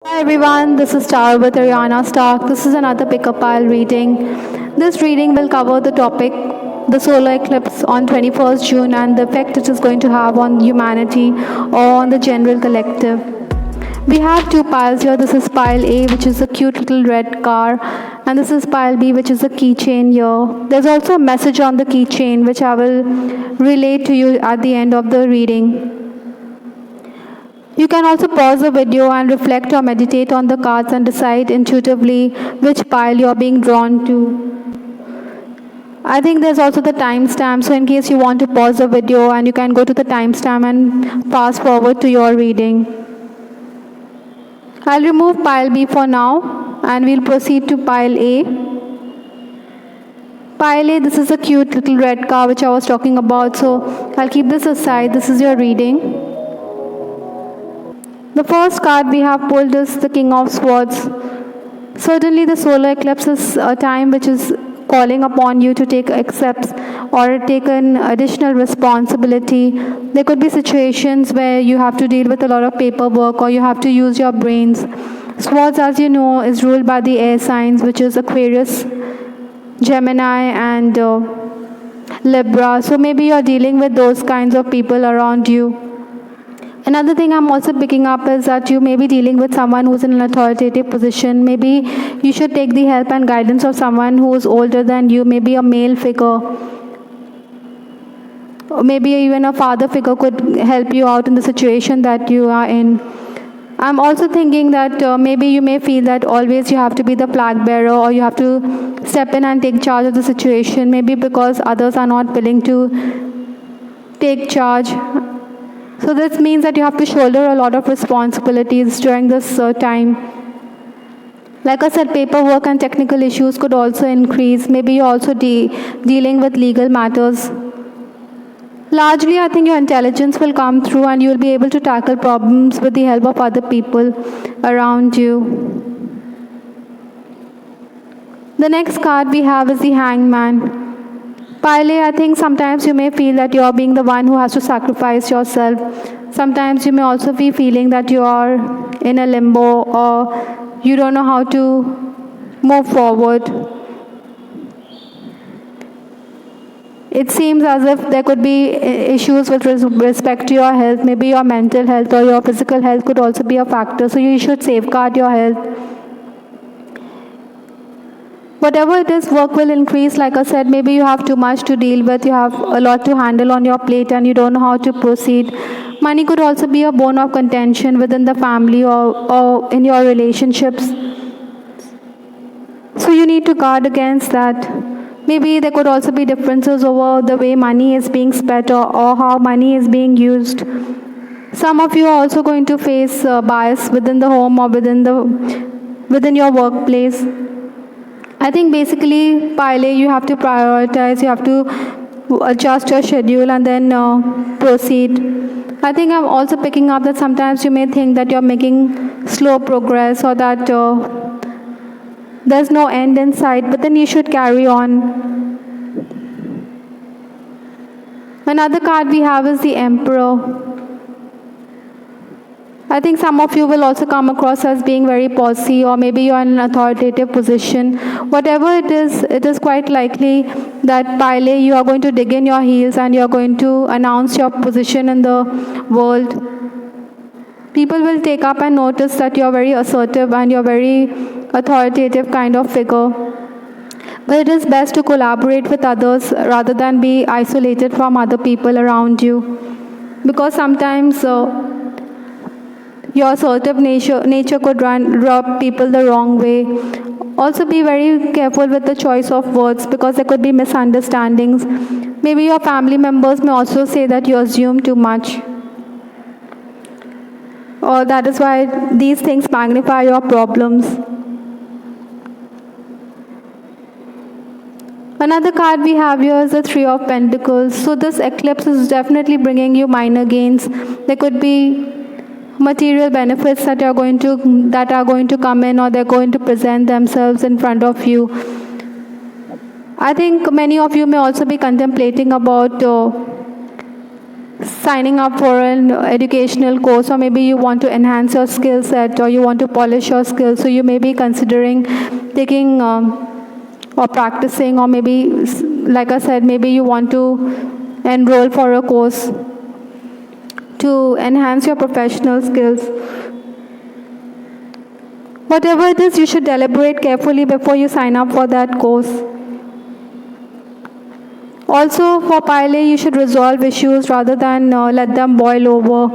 Hi everyone, this is Tara with Ariana Stark. This is another pickup pile reading. This reading will cover the topic the solar eclipse on 21st June and the effect it is going to have on humanity or on the general collective. We have two piles here. This is pile A, which is a cute little red car, and this is pile B, which is a keychain here. There's also a message on the keychain, which I will relate to you at the end of the reading. You can also pause the video and reflect or meditate on the cards and decide intuitively which pile you're being drawn to. I think there's also the timestamp, so in case you want to pause the video and you can go to the timestamp and fast forward to your reading. I'll remove pile B for now and we'll proceed to pile A. Pile A, this is a cute little red car which I was talking about, so I'll keep this aside. This is your reading. The first card we have pulled is the King of Swords. Certainly the solar eclipse is a time which is calling upon you to take accepts or take an additional responsibility. There could be situations where you have to deal with a lot of paperwork or you have to use your brains. Swords, as you know, is ruled by the air signs, which is Aquarius, Gemini and Libra. So maybe you're dealing with those kinds of people around you. Another thing I'm also picking up is that you may be dealing with someone who's in an authoritative position. Maybe you should take the help and guidance of someone who is older than you, maybe a male figure. Or maybe even a father figure could help you out in the situation that you are in. I'm also thinking that maybe you may feel that always you have to be the flag bearer or you have to step in and take charge of the situation, maybe because others are not willing to take charge. So this means that you have to shoulder a lot of responsibilities during this time. Like I said, paperwork and technical issues could also increase. Maybe you're also dealing with legal matters. Largely, I think your intelligence will come through and you'll be able to tackle problems with the help of other people around you. The next card we have is the Hangman. Pile A, I think sometimes you may feel that you're being the one who has to sacrifice yourself. Sometimes you may also be feeling that you are in a limbo or you don't know how to move forward. It seems as if there could be issues with respect to your health. Maybe your mental health or your physical health could also be a factor. So you should safeguard your health. Whatever it is, work will increase. Like I said, maybe you have too much to deal with, you have a lot to handle on your plate and you don't know how to proceed. Money could also be a bone of contention within the family or in your relationships. So you need to guard against that. Maybe there could also be differences over the way money is being spent or how money is being used. Some of you are also going to face bias within the home or within your workplace. I think basically, pile A, you have to prioritize, you have to adjust your schedule and then proceed. I think I'm also picking up that sometimes you may think that you're making slow progress or that there's no end in sight, but then you should carry on. Another card we have is the Emperor. I think some of you will also come across as being very bossy or maybe you're in an authoritative position. Whatever it is quite likely that pile A, you are going to dig in your heels and you're going to announce your position in the world. People will take up and notice that you're very assertive and you're very authoritative kind of figure. But it is best to collaborate with others rather than be isolated from other people around you. Because sometimes your assertive nature could rub people the wrong way. Also be very careful with the choice of words because there could be misunderstandings. Maybe your family members may also say that you assume too much. Or that is why these things magnify your problems. Another card we have here is the Three of Pentacles. So this eclipse is definitely bringing you minor gains. There could be material benefits that are going to come in or they're going to present themselves in front of you. I think many of you may also be contemplating about signing up for an educational course, or maybe you want to enhance your skill set, or you want to polish your skills, so you may be considering taking or practicing, or maybe, like I said, maybe you want to enroll for a course to enhance your professional skills. Whatever it is, you should deliberate carefully before you sign up for that course. Also, for Pile A, you should resolve issues rather than let them boil over.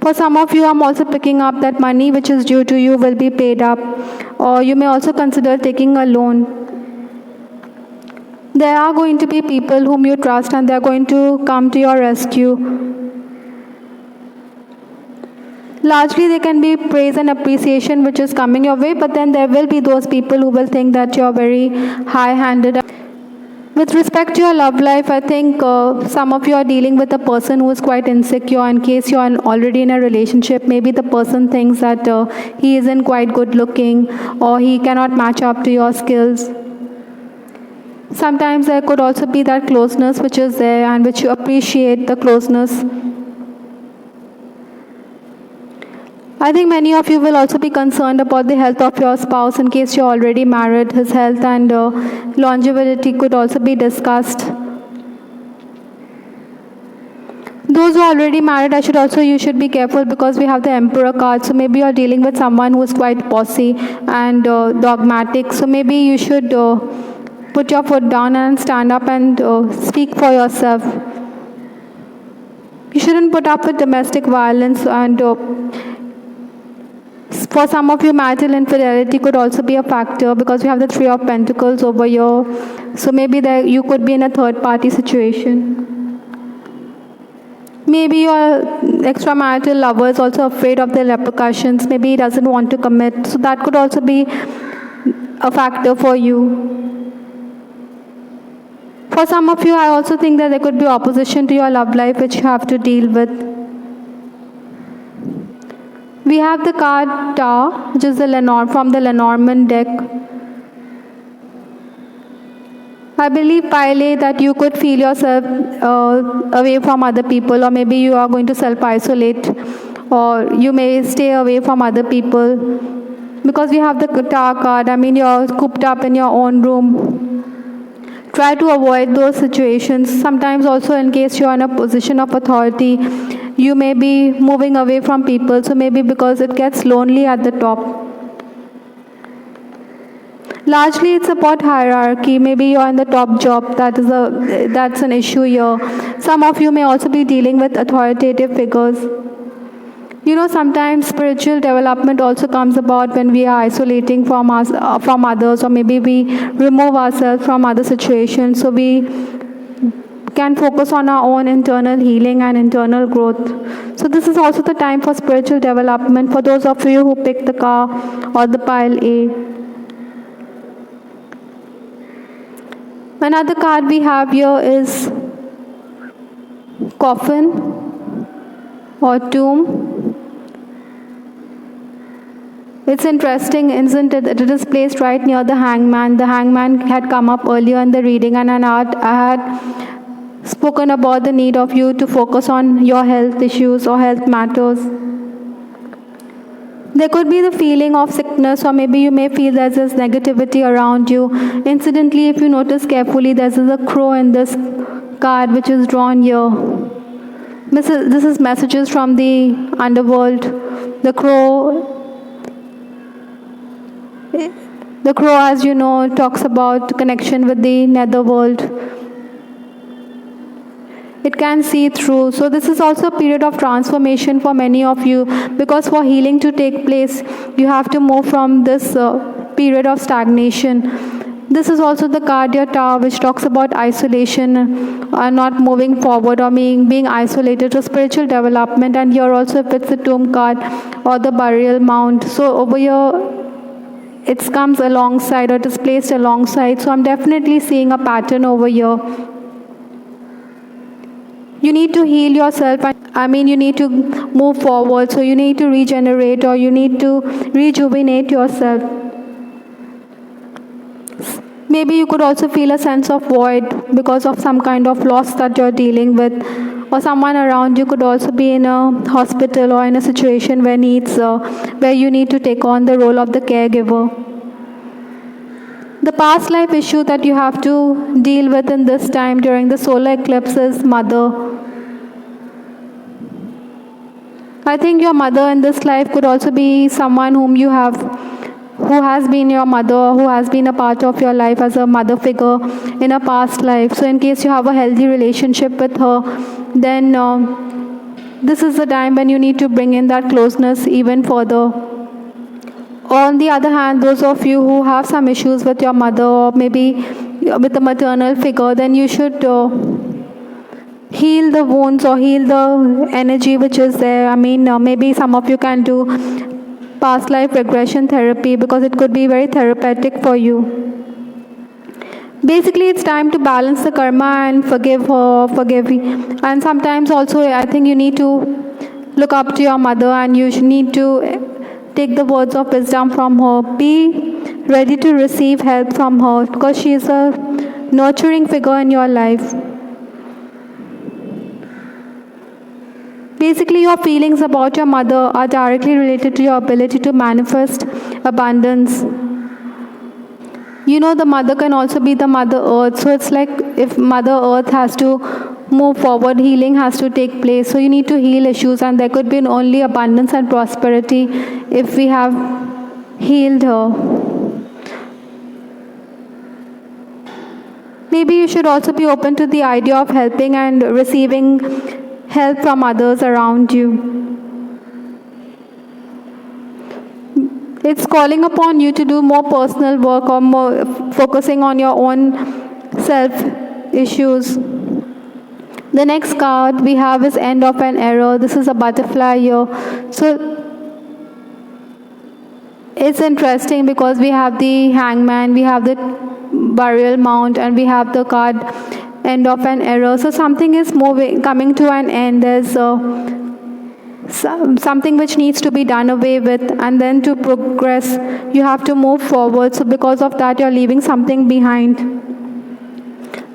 For some of you, I'm also picking up that money which is due to you will be paid up, or you may also consider taking a loan. There are going to be people whom you trust, and they're going to come to your rescue. Largely, there can be praise and appreciation which is coming your way, but then there will be those people who will think that you're very high-handed. With respect to your love life, I think some of you are dealing with a person who is quite insecure. In case you are already in a relationship, maybe the person thinks that he isn't quite good looking, or he cannot match up to your skills. Sometimes there could also be that closeness which is there, and which you appreciate the closeness. I think many of you will also be concerned about the health of your spouse. In case you're already married, his health and longevity could also be discussed. Those who are already married, you should be careful, because we have the Emperor card. So maybe you're dealing with someone who is quite bossy and dogmatic. So maybe you should put your foot down and stand up and speak for yourself. You shouldn't put up with domestic violence, and for some of you, marital infidelity could also be a factor, because we have the Three of Pentacles over here. So maybe you could be in a third-party situation. Maybe your extramarital lover is also afraid of the repercussions. Maybe he doesn't want to commit. So that could also be a factor for you. For some of you, I also think that there could be opposition to your love life which you have to deal with. We have the card Tower, which is from the Lenormand deck. I believe, Pile A, that you could feel yourself away from other people, or maybe you are going to self-isolate, or you may stay away from other people. Because we have the Tower card, I mean, you're cooped up in your own room. Try to avoid those situations. Sometimes also, in case you are in a position of authority, you may be moving away from people. So maybe because it gets lonely at the top. Largely, it's about hierarchy. Maybe you're in the top job. That's an issue here. Some of you may also be dealing with authoritative figures. You know, sometimes spiritual development also comes about when we are isolating from others, or maybe we remove ourselves from other situations, so we can focus on our own internal healing and internal growth. So this is also the time for spiritual development for those of you who pick the car or the Pile A. Another card we have here is Coffin or Tomb. It's interesting, isn't it? It is placed right near the Hangman. The Hangman had come up earlier in the reading, and I had spoken about the need of you to focus on your health issues or health matters. There could be the feeling of sickness, or maybe you may feel there's this negativity around you. Incidentally, if you notice carefully, there's a crow in this card which is drawn here. This is messages from the underworld. The crow, as you know, talks about connection with the netherworld. It can see through. So this is also a period of transformation for many of you, because for healing to take place, you have to move from this period of stagnation. This is also the card your Tower, which talks about isolation and not moving forward, or being isolated, to spiritual development. And here also if it's the Tomb card or the burial mound. So over here, it comes alongside, or it is placed alongside. So I'm definitely seeing a pattern over here. You need to heal yourself. You need to move forward. So you need to regenerate, or you need to rejuvenate yourself. Maybe you could also feel a sense of void because of some kind of loss that you're dealing with, or someone around you could also be in a hospital or in a situation where you need to take on the role of the caregiver. The past life issue that you have to deal with in this time during the solar eclipse is mother. I think your mother in this life could also be someone who has been your mother, who has been a part of your life as a mother figure in a past life. So in case you have a healthy relationship with her, then this is the time when you need to bring in that closeness even further. On the other hand, those of you who have some issues with your mother or maybe with the maternal figure, then you should heal the wounds or heal the energy which is there. I mean, maybe some of you can do past life regression therapy because it could be very therapeutic for you. Basically, it's time to balance the karma and forgive her, and sometimes also I think you need to look up to your mother and you need to take the words of wisdom from her. Be ready to receive help from her because she is a nurturing figure in your life. Basically, your feelings about your mother are directly related to your ability to manifest abundance. You know, the mother can also be the Mother Earth. So it's like if Mother Earth has to move forward, healing has to take place. So you need to heal issues, and there could be only abundance and prosperity if we have healed her. Maybe you should also be open to the idea of helping and receiving help from others around you. It's calling upon you to do more personal work or more focusing on your own self issues. The next card we have is End of an Era. This is a butterfly here. So it's interesting because we have the Hangman, we have the Burial Mound, and we have the card End of an Era. So something is coming to an end. There's something which needs to be done away with, and then to progress you have to move forward. So because of that you're leaving something behind,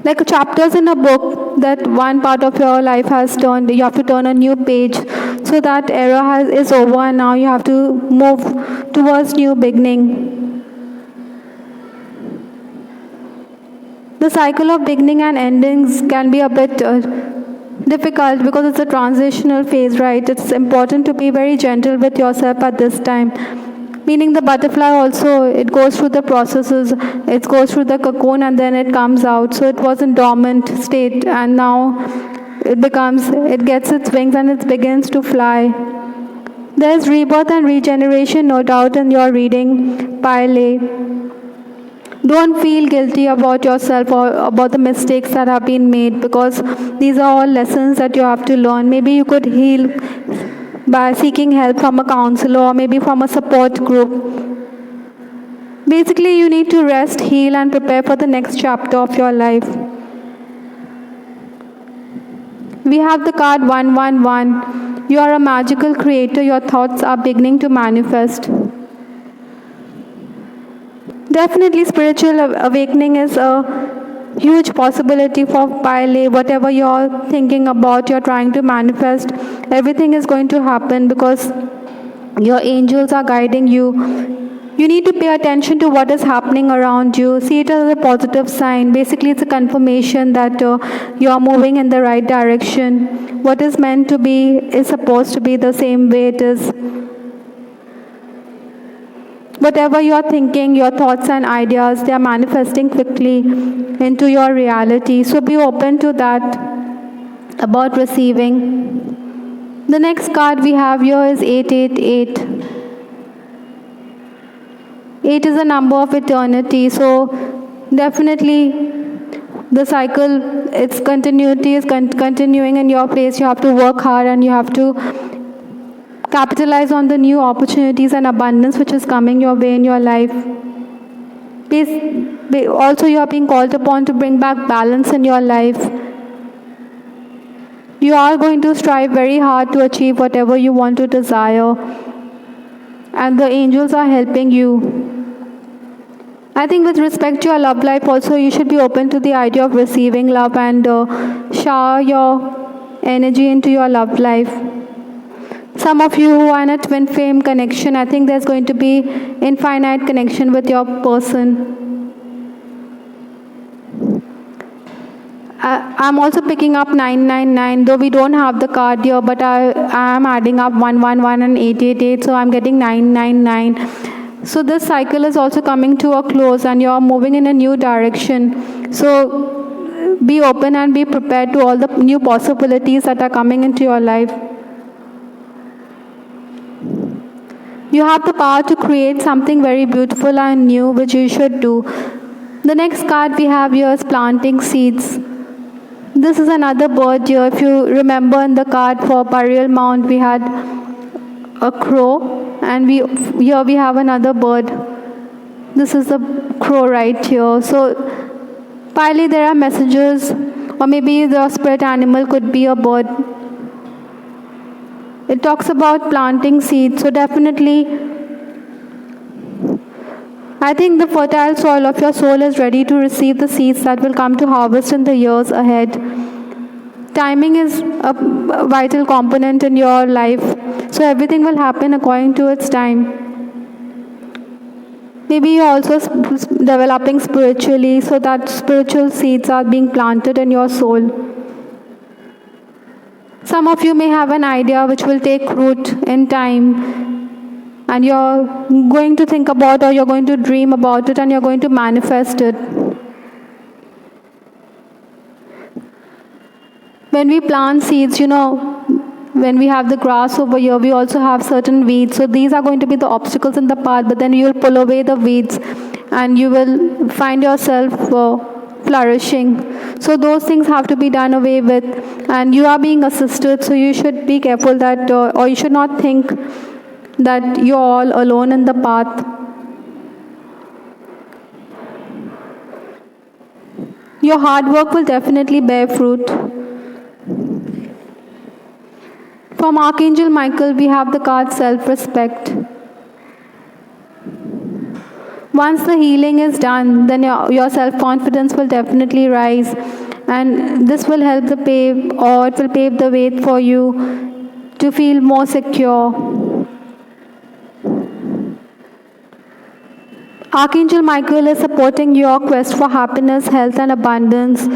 like chapters in a book that one part of your life has turned. You have to turn a new page, so that era is over and now you have to move towards new beginning. The cycle of beginning and endings can be a bit difficult because it's a transitional phase, right? It's important to be very gentle with yourself at this time. Meaning the butterfly also, it goes through the processes, it goes through the cocoon and then it comes out. So it was in dormant state and now it gets its wings and it begins to fly. There's rebirth and regeneration, no doubt, in your reading, Pile. Don't feel guilty about yourself or about the mistakes that have been made, because these are all lessons that you have to learn. Maybe you could heal by seeking help from a counselor or maybe from a support group. Basically, you need to rest, heal, and prepare for the next chapter of your life. We have the card 111. You are a magical creator. Your thoughts are beginning to manifest. Definitely, spiritual awakening is a huge possibility for Pile. Whatever you're thinking about, you're trying to manifest, everything is going to happen because your angels are guiding you. You need to pay attention to what is happening around you. See it as a positive sign. Basically, it's a confirmation that you are moving in the right direction. What is meant to be is supposed to be the same way it is. Whatever you are thinking, your thoughts and ideas, they are manifesting quickly into your reality. So be open to that about receiving. The next card we have here is 888. 8 is a number of eternity. So definitely the cycle, its continuity is continuing in your place. You have to work hard and you have to capitalize on the new opportunities and abundance which is coming your way in your life. Also, you are being called upon to bring back balance in your life. You are going to strive very hard to achieve whatever you want to desire, and the angels are helping you. I think with respect to your love life also, you should be open to the idea of receiving love and shower your energy into your love life. Some of you who are in a twin flame connection, I think there's going to be infinite connection with your person. I'm also picking up 999, though we don't have the card here, but I am adding up 111 and 888, so I'm getting 999. So this cycle is also coming to a close and you're moving in a new direction. So be open and be prepared to all the new possibilities that are coming into your life. You have the power to create something very beautiful and new, which you should do. The next card we have here is planting seeds. This is another bird here. If you remember in the card for Burial Mound, we had a crow, and here we have another bird. This is the crow right here. So partly there are messages, or maybe the spirit animal could be a bird. It talks about planting seeds. So definitely, I think the fertile soil of your soul is ready to receive the seeds that will come to harvest in the years ahead. Timing is a vital component in your life, so everything will happen according to its time. Maybe you're also developing spiritually, so that spiritual seeds are being planted in your soul. Some of you may have an idea which will take root in time, and you're going to think about, or you're going to dream about it, and you're going to manifest it. When we plant seeds, when we have the grass over here, we also have certain weeds. So these are going to be the obstacles in the path, but then you will pull away the weeds and you will find yourself flourishing. So those things have to be done away with, and you are being assisted, so you should be careful that, or you should not think that you're all alone in the path. Your hard work will definitely bear fruit. From Archangel Michael, we have the card Self-Respect. Once the healing is done, then your self-confidence will definitely rise, and this will help it will pave the way for you to feel more secure. Archangel Michael is supporting your quest for happiness, health, and abundance.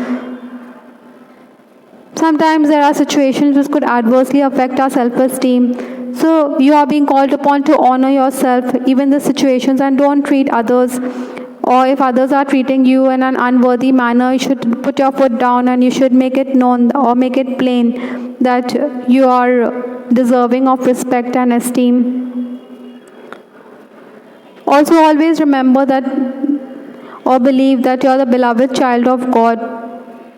Sometimes there are situations which could adversely affect our self-esteem. So you are being called upon to honor yourself, even the situations, and don't treat others. Or if others are treating you in an unworthy manner, you should put your foot down and you should make it known or make it plain that you are deserving of respect and esteem. Also always remember that, or believe that you are the beloved child of God.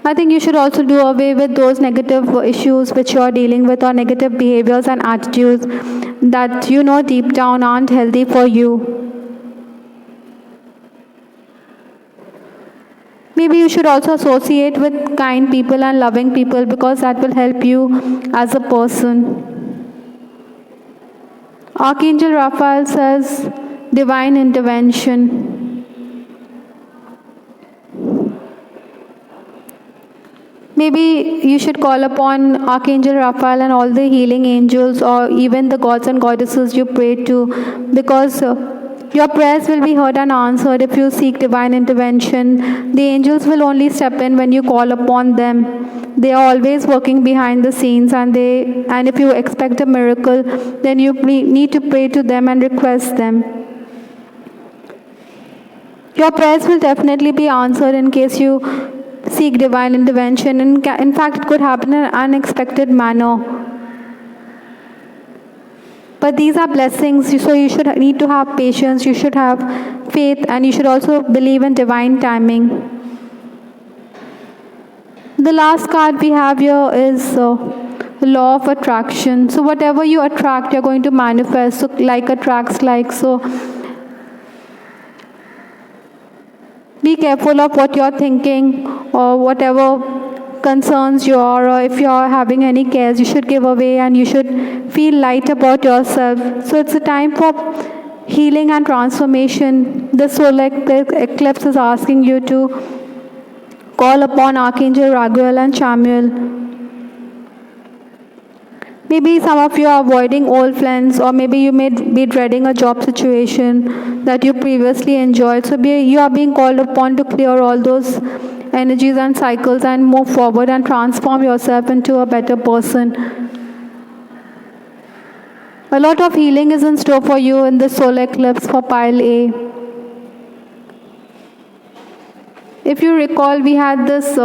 I think you should also do away with those negative issues which you are dealing with, or negative behaviors and attitudes that deep down aren't healthy for you. Maybe you should also associate with kind people and loving people, because that will help you as a person. Archangel Raphael says, divine intervention. Maybe you should call upon Archangel Raphael and all the healing angels, or even the gods and goddesses you pray to, because your prayers will be heard and answered if you seek divine intervention. The angels will only step in when you call upon them. They are always working behind the scenes, and if you expect a miracle, then you need to pray to them and request them. Your prayers will definitely be answered in case you seek divine intervention. In fact, it could happen in an unexpected manner. But these are blessings, so you should need to have patience, you should have faith, and you should also believe in divine timing. The last card we have here is Law of Attraction. So whatever you attract, you're going to manifest. So like attracts like. So be careful of what you're thinking, or whatever concerns you are, or if you're having any cares, you should give away and you should feel light about yourself. So it's a time for healing and transformation. This solar eclipse is asking you to call upon Archangel Raguel and Chamuel. Maybe some of you are avoiding old friends, or maybe you may be dreading a job situation that you previously enjoyed. So you are being called upon to clear all those energies and cycles and move forward and transform yourself into a better person. A lot of healing is in store for you in this solar eclipse for pile A. If you recall, we had this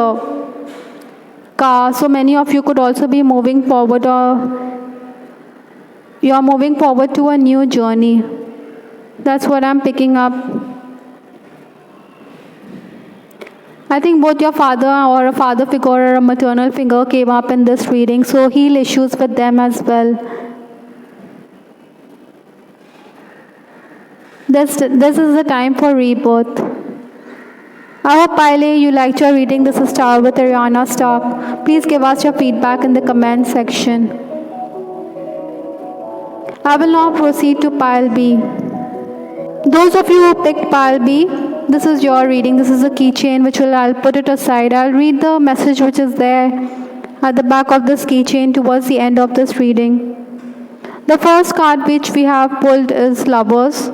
car, so many of you could also be moving forward, or you are moving forward to a new journey. That's what I'm picking up. I think both your father or a father figure or a maternal figure came up in this reading, so heal issues with them as well. This is the time for rebirth. I hope, Pile, you liked your reading. This is Star with Ariana Stark. Please give us your feedback in the comment section. I will now proceed to Pile B. Those of you who picked Pile B, this is your reading. This is a keychain which I'll put it aside. I'll read the message which is there at the back of this keychain towards the end of this reading. The first card which we have pulled is Lovers.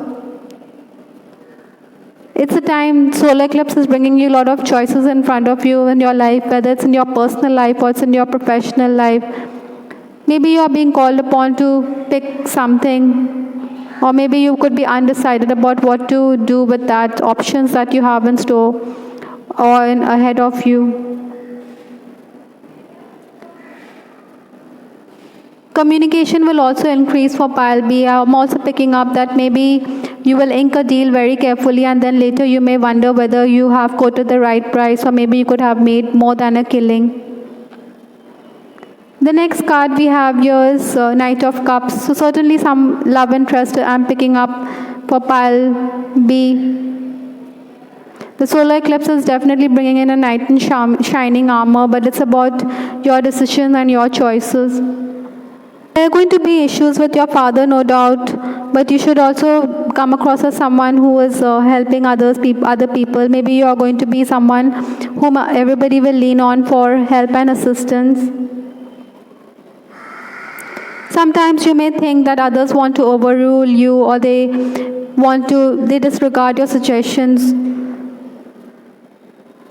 It's a time, solar eclipse is bringing you a lot of choices in front of you in your life, whether it's in your personal life or it's in your professional life. Maybe you are being called upon to pick something, or maybe you could be undecided about what to do with that, options that you have in store or ahead of you. Communication will also increase for Pile B. I'm also picking up that maybe you will ink a deal very carefully, and then later you may wonder whether you have quoted the right price, or maybe you could have made more than a killing. The next card we have here is Knight of Cups. So certainly some love interest I'm picking up for Pile B. The solar eclipse is definitely bringing in a knight in shining armor, but it's about your decisions and your choices. There are going to be issues with your father, no doubt, but you should also come across as someone who is helping other people. Maybe you are going to be someone whom everybody will lean on for help and assistance. Sometimes you may think that others want to overrule you, or they disregard your suggestions.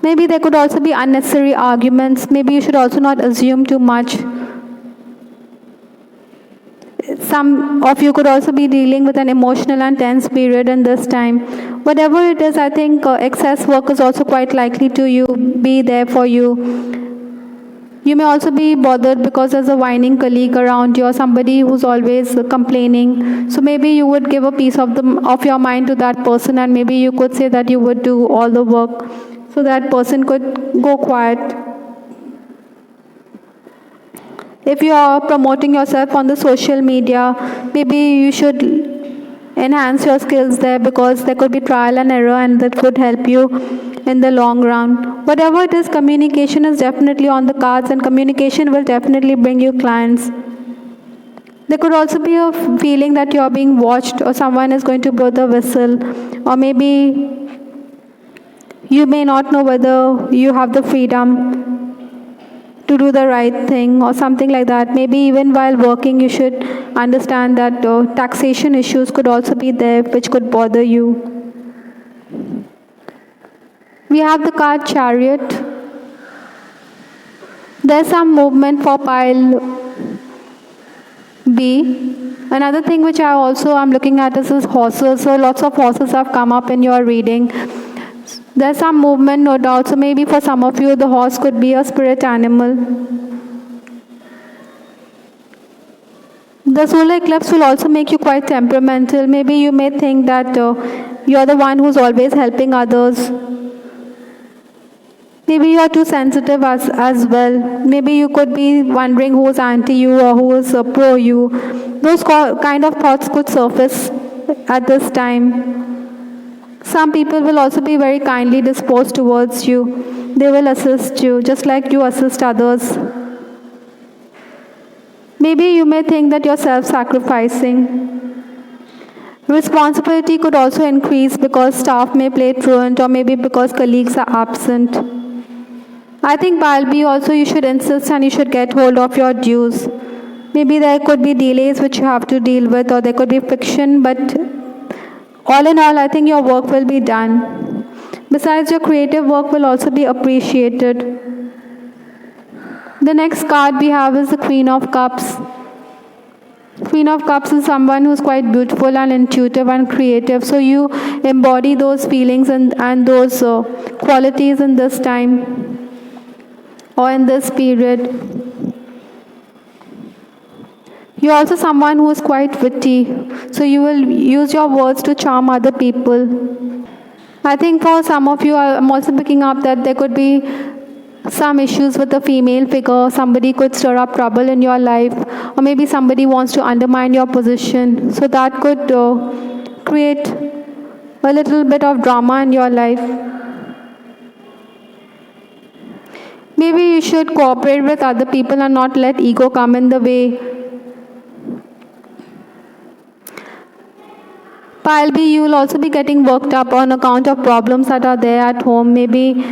Maybe there could also be unnecessary arguments. Maybe you should also not assume too much. Some of you could also be dealing with an emotional and tense period in this time. Whatever it is, I think excess work is also quite likely to be there for you. You may also be bothered because there's a whining colleague around you, or somebody who's always complaining. So maybe you would give a piece of your mind to that person, and maybe you could say that you would do all the work so that person could go quiet. If you are promoting yourself on the social media, maybe you should enhance your skills there, because there could be trial and error, and that would help you in the long run. Whatever it is, communication is definitely on the cards, and communication will definitely bring you clients. There could also be a feeling that you are being watched, or someone is going to blow the whistle, or maybe you may not know whether you have the freedom to do the right thing or something like that. Maybe even while working, you should understand that taxation issues could also be there, which could bother you. We have the card Chariot. There's some movement for Pile B. Another thing which I'm looking at is horses. So lots of horses have come up in your reading. There's some movement, no doubt. So maybe for some of you, the horse could be a spirit animal. The solar eclipse will also make you quite temperamental. Maybe you may think that you're the one who's always helping others. Maybe you are too sensitive as well. Maybe you could be wondering who's anti you or who is pro you. Those kind of thoughts could surface at this time. Some people will also be very kindly disposed towards you. They will assist you, just like you assist others. Maybe you may think that you're self-sacrificing. Responsibility could also increase because staff may play truant or maybe because colleagues are absent. I think pile B also you should insist and you should get hold of your dues. Maybe there could be delays which you have to deal with, or there could be friction, but all in all, I think your work will be done. Besides, your creative work will also be appreciated. The next card we have is the Queen of Cups. Queen of Cups is someone who's quite beautiful and intuitive and creative. So you embody those feelings and those qualities in this time or in this period. You're also someone who is quite witty. So you will use your words to charm other people. I think for some of you, I'm also picking up that there could be some issues with a female figure. Somebody could stir up trouble in your life, or maybe somebody wants to undermine your position. So that could create a little bit of drama in your life. Maybe you should cooperate with other people and not let ego come in the way. Pile B, you will also be getting worked up on account of problems that are there at home. Maybe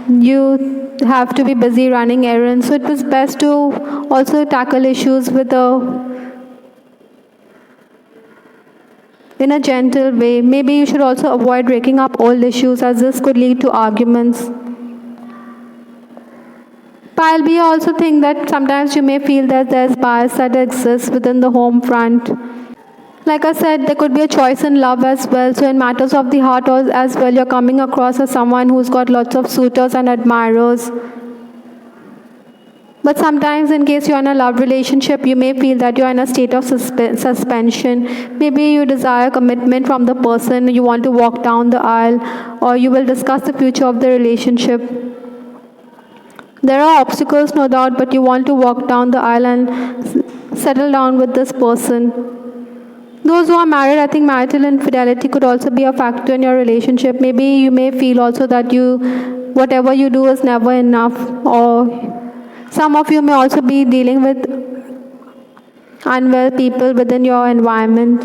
you have to be busy running errands. So it was best to also tackle issues in a gentle way. Maybe you should also avoid breaking up old issues, as this could lead to arguments. Pile B, I also think that sometimes you may feel that there's bias that exists within the home front. Like I said, there could be a choice in love as well. So in matters of the heart as well, you're coming across as someone who's got lots of suitors and admirers. But sometimes in case you're in a love relationship, you may feel that you're in a state of suspension. Maybe you desire commitment from the person, you want to walk down the aisle, or you will discuss the future of the relationship. There are obstacles, no doubt, but you want to walk down the aisle and settle down with this person. Those who are married, I think marital infidelity could also be a factor in your relationship. Maybe you may feel also that whatever you do is never enough, or some of you may also be dealing with unwell people within your environment.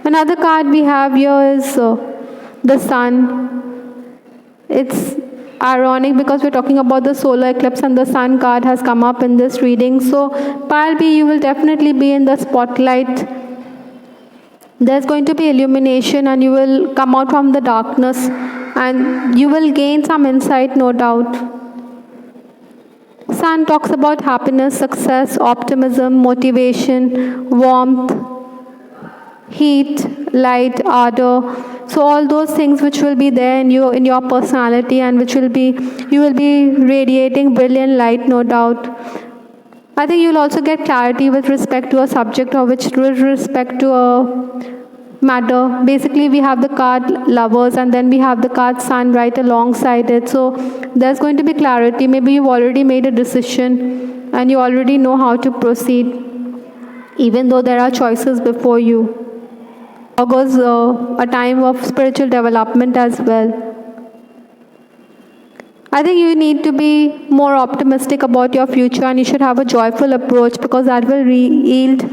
Another card we have here is the Sun. It's ironic because we're talking about the solar eclipse and the Sun card has come up in this reading. So pile B, you will definitely be in the spotlight. There's going to be illumination and you will come out from the darkness and you will gain some insight, no doubt. Sun talks about happiness, success, optimism, motivation, warmth, heat, light, ardor. So all those things which will be there in your personality and you will be radiating brilliant light, no doubt. I think you'll also get clarity with respect to a subject or with respect to a matter. Basically, we have the card Lovers and then we have the card Sun right alongside it. So there's going to be clarity. Maybe you've already made a decision and you already know how to proceed, even though there are choices before you. August a time of spiritual development as well. I think you need to be more optimistic about your future and you should have a joyful approach because that will yield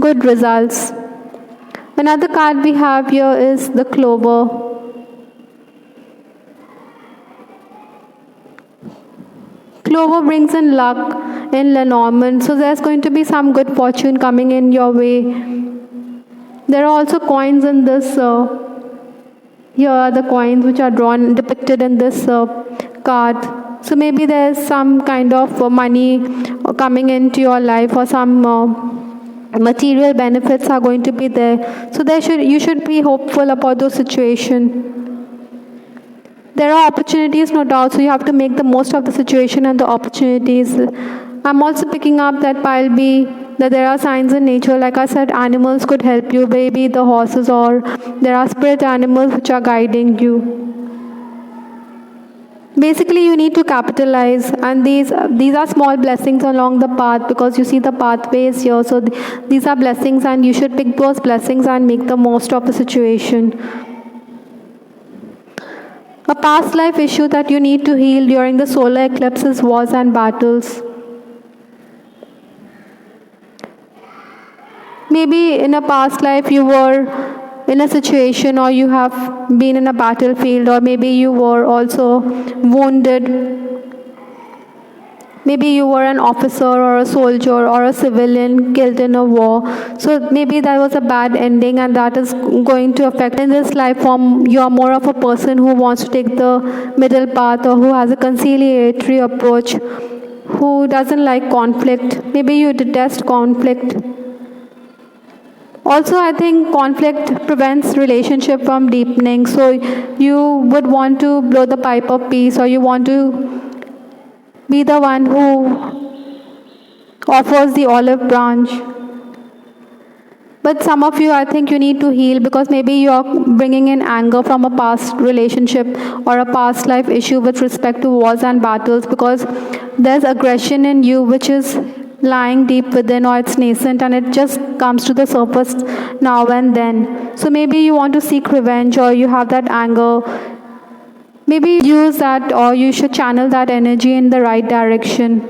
good results. Another card we have here is the Clover. Clover brings in luck in Lenormand, so there's going to be some good fortune coming in your way. There are also coins in this. Here are the coins which are depicted in this card. So maybe there's some kind of money coming into your life or some material benefits are going to be there. So you should be hopeful about those situations. There are opportunities, no doubt, so you have to make the most of the situation and the opportunities. I'm also picking up that pile B, that there are signs in nature. Like I said, animals could help you, maybe the horses, or there are spirit animals which are guiding you. Basically, you need to capitalize, and these are small blessings along the path because you see the pathways here. So these are blessings, and you should pick those blessings and make the most of the situation. A past life issue that you need to heal during the solar eclipse is wars and battles. Maybe in a past life you were in a situation, or you have been in a battlefield, or maybe you were also wounded. Maybe you were an officer or a soldier or a civilian killed in a war. So maybe that was a bad ending, and that is going to affect in this life form. You are more of a person who wants to take the middle path, or who has a conciliatory approach, who doesn't like conflict. Maybe you detest conflict. Also, I think conflict prevents relationship from deepening. So you would want to blow the pipe of peace, or you want to be the one who offers the olive branch. But some of you, I think you need to heal, because maybe you are bringing in anger from a past relationship or a past life issue with respect to wars and battles, because there's aggression in you which is lying deep within, or it's nascent, and it just comes to the surface now and then. So maybe you want to seek revenge, or you have that anger. Maybe use that, or you should channel that energy in the right direction.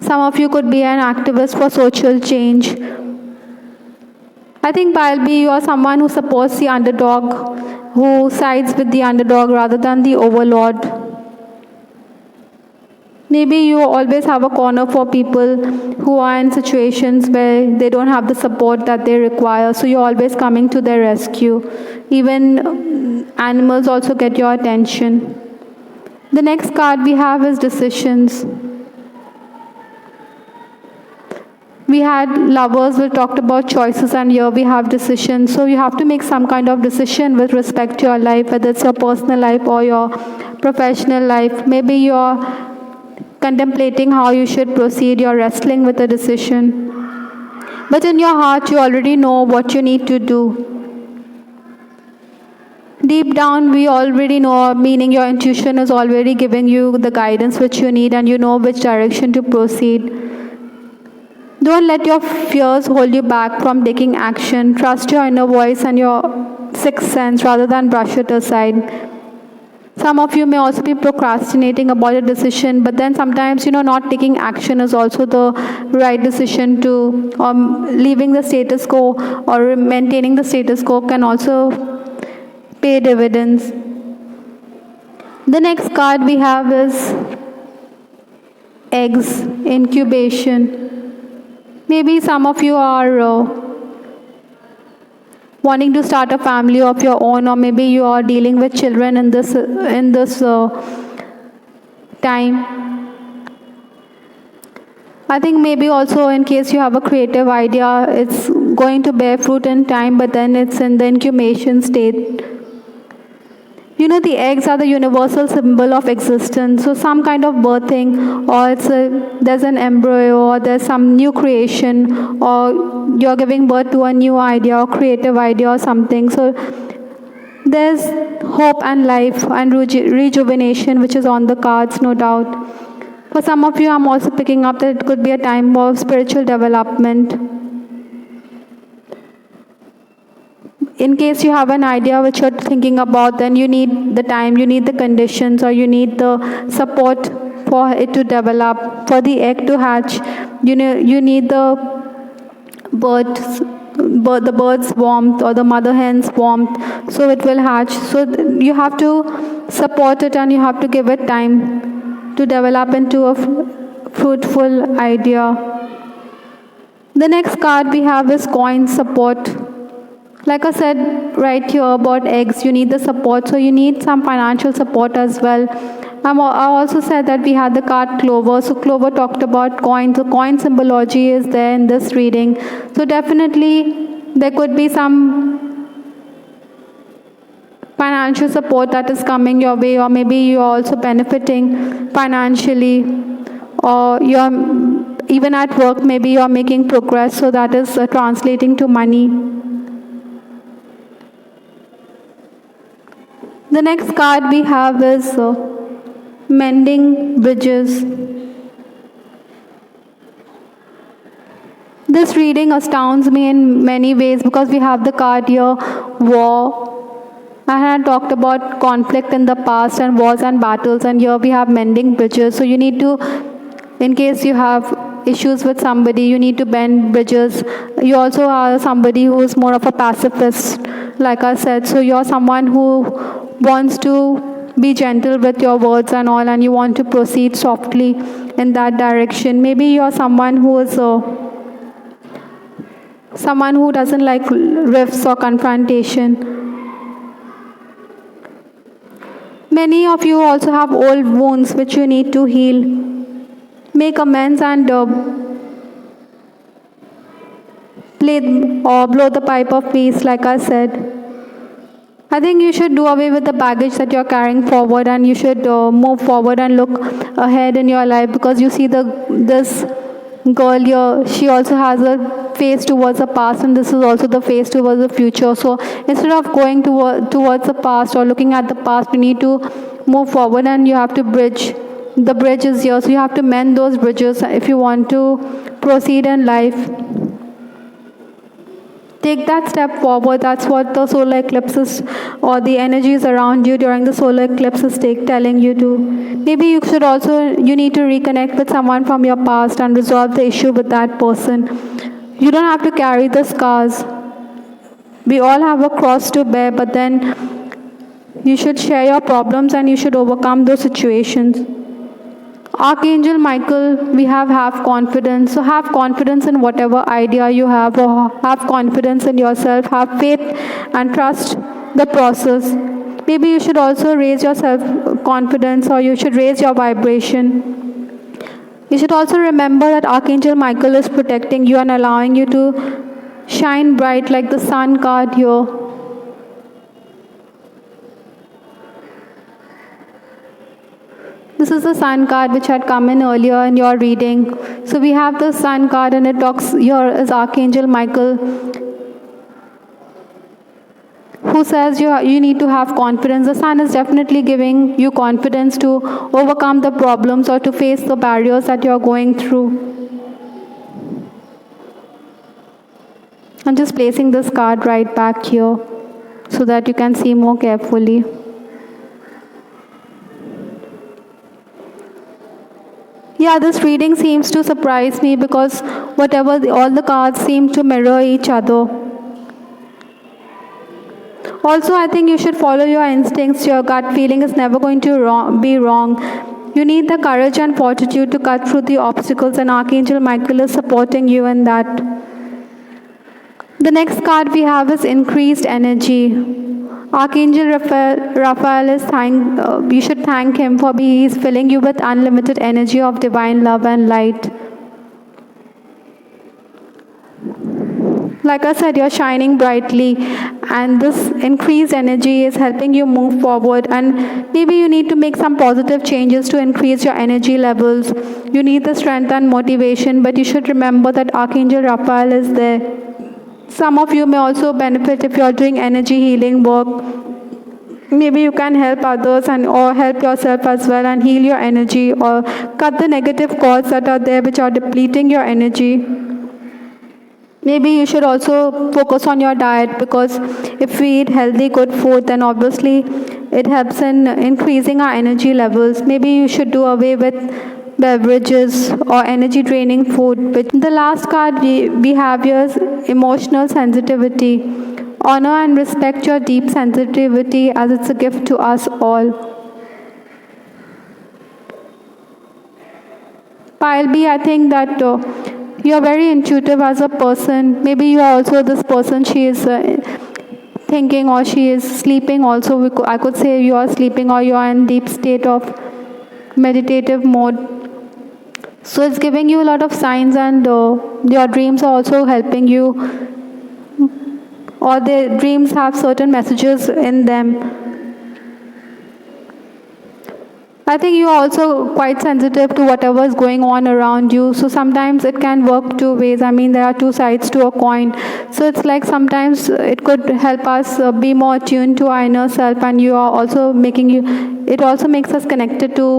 Some of you could be an activist for social change. I think Balbi, you are someone who supports the underdog, who sides with the underdog rather than the overlord. Maybe you always have a corner for people who are in situations where they don't have the support that they require, so you're always coming to their rescue. Even animals also get your attention. The next card we have is decisions. We had lovers, we talked about choices, and here we have decisions. So you have to make some kind of decision with respect to your life, whether it's your personal life or your professional life. Maybe you're contemplating how you should proceed, you're wrestling with a decision. But in your heart, you already know what you need to do. Deep down, we already know, meaning your intuition is already giving you the guidance which you need, and you know which direction to proceed. Don't let your fears hold you back from taking action. Trust your inner voice and your sixth sense rather than brush it aside. Some of you may also be procrastinating about a decision, but then sometimes, not taking action is also the right decision to, leaving the status quo or maintaining the status quo can also pay dividends. The next card we have is eggs, incubation. Maybe some of you are wanting to start a family of your own, or maybe you are dealing with children in this time. I think maybe also in case you have a creative idea, it's going to bear fruit in time, but then it's in the incubation state. The eggs are the universal symbol of existence. So some kind of birthing, or there's an embryo, or there's some new creation, or you're giving birth to a new idea or creative idea or something. So there's hope and life and rejuvenation which is on the cards, no doubt. For some of you, I'm also picking up that it could be a time of spiritual development. In case you have an idea which you're thinking about, then you need the time, you need the conditions, or you need the support for it to develop. For the egg to hatch, you need the bird's warmth, or the mother hen's warmth, so it will hatch. So you have to support it, and you have to give it time to develop into a fruitful idea. The next card we have is coin support. Like I said right here about eggs, you need the support, so you need some financial support as well. I also said that we had the card Clover. So Clover talked about coins. So coin symbology is there in this reading. So definitely there could be some financial support that is coming your way, or maybe you're also benefiting financially, or you're even at work, maybe you're making progress, so that is translating to money. The next card we have is mending bridges. This reading astounds me in many ways, because we have the card here, war. I had talked about conflict in the past and wars and battles, and here we have mending bridges. So you need to, in case you have issues with somebody, you need to bend bridges. You also are somebody who is more of a pacifist, like I said. So you're someone who wants to be gentle with your words and all, and you want to proceed softly in that direction. Maybe you're someone who is someone who doesn't like rifts or confrontation. Many of you also have old wounds which you need to heal. Make amends and play or blow the pipe of peace, like I said. I think you should do away with the baggage that you're carrying forward, and you should move forward and look ahead in your life, because you see this girl here, she also has a face towards the past, and this is also the face towards the future. So instead of going towards the past or looking at the past, you need to move forward, and you have to bridge. The bridge is here, so you have to mend those bridges if you want to proceed in life. Take that step forward. That's what the solar eclipses or the energies around you during the solar eclipses telling you to. Maybe you need to reconnect with someone from your past and resolve the issue with that person. You don't have to carry the scars. We all have a cross to bear, but then you should share your problems and you should overcome those situations. Archangel Michael, we have confidence. So have confidence in whatever idea you have, or have confidence in yourself. Have faith and trust the process. Maybe you should also raise your self-confidence, or you should raise your vibration. You should also remember that Archangel Michael is protecting you and allowing you to shine bright like the sun card here. This is the sun card which had come in earlier in your reading. So we have the sun card, and it talks here is Archangel Michael, who says you need to have confidence. The sun is definitely giving you confidence to overcome the problems or to face the barriers that you're going through. I'm just placing this card right back here so that you can see more carefully. Yeah, this reading seems to surprise me because all the cards seem to mirror each other. Also, I think you should follow your instincts. Your gut feeling is never going to be wrong. You need the courage and fortitude to cut through the obstacles, and Archangel Michael is supporting you in that. The next card we have is increased energy. Archangel Raphael is you should thank him for he is filling you with unlimited energy of divine love and light. Like I said, you're shining brightly, and this increased energy is helping you move forward, and maybe you need to make some positive changes to increase your energy levels. You need the strength and motivation, but you should remember that Archangel Raphael is there. Some of you may also benefit if you're doing energy healing work. Maybe you can help others or help yourself as well and heal your energy, or cut the negative cords that are there which are depleting your energy. Maybe you should also focus on your diet, because if we eat healthy, good food, then obviously it helps in increasing our energy levels. Maybe you should do away with beverages or energy draining food. The last card we have here is emotional sensitivity. Honor and respect your deep sensitivity, as it's a gift to us all. Pile B, I think that you're very intuitive as a person. Maybe you are also this person, she is thinking or she is sleeping also. I could say you are sleeping or you are in deep state of meditative mode. So it's giving you a lot of signs, and your dreams are also helping you, or the dreams have certain messages in them. I think you are also quite sensitive to whatever is going on around you. So sometimes it can work two ways. I mean, there are two sides to a coin. So it's like sometimes it could help us be more attuned to our inner self, and you are also it also makes us connected to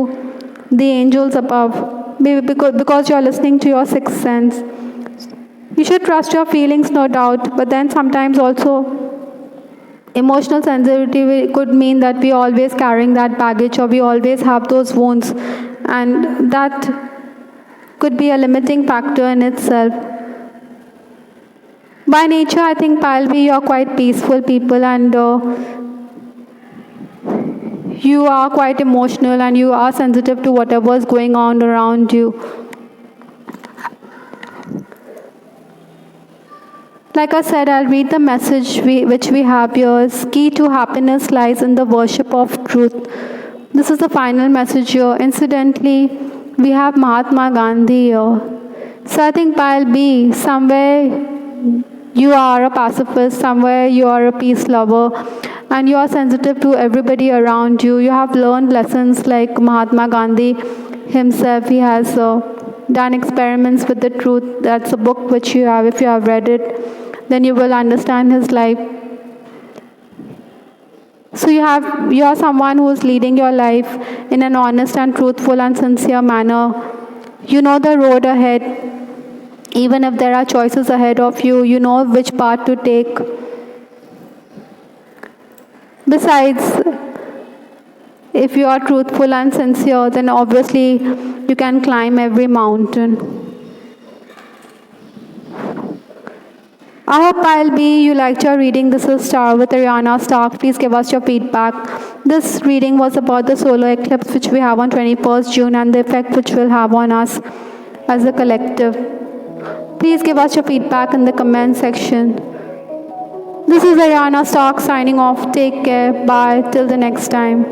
the angels above. Maybe because you're listening to your sixth sense. You should trust your feelings, no doubt, but then sometimes also emotional sensitivity could mean that we are always carrying that baggage, or we always have those wounds, and that could be a limiting factor in itself. By nature, I think Pile B, you're quite peaceful people, and you are quite emotional and you are sensitive to whatever is going on around you. Like I said, I'll read the message which we have here. Is key to happiness lies in the worship of truth. This is the final message here. Incidentally, we have Mahatma Gandhi here. So I think Pile B, somewhere you are a pacifist, somewhere you are a peace lover, and you are sensitive to everybody around you. You have learned lessons like Mahatma Gandhi himself. He has done experiments with the truth. That's a book which you have. If you have read it, then you will understand his life. So you are someone who is leading your life in an honest and truthful and sincere manner. You know the road ahead. Even if there are choices ahead of you, you know which path to take. Besides, if you are truthful and sincere, then obviously you can climb every mountain. I hope Pile B, you liked your reading. This is Star with Ariana Stark. Please give us your feedback. This reading was about the solar eclipse which we have on 21st June and the effect which will have on us as a collective. Please give us your feedback in the comment section. This is Ariana Stark signing off. Take care. Bye. Till the next time.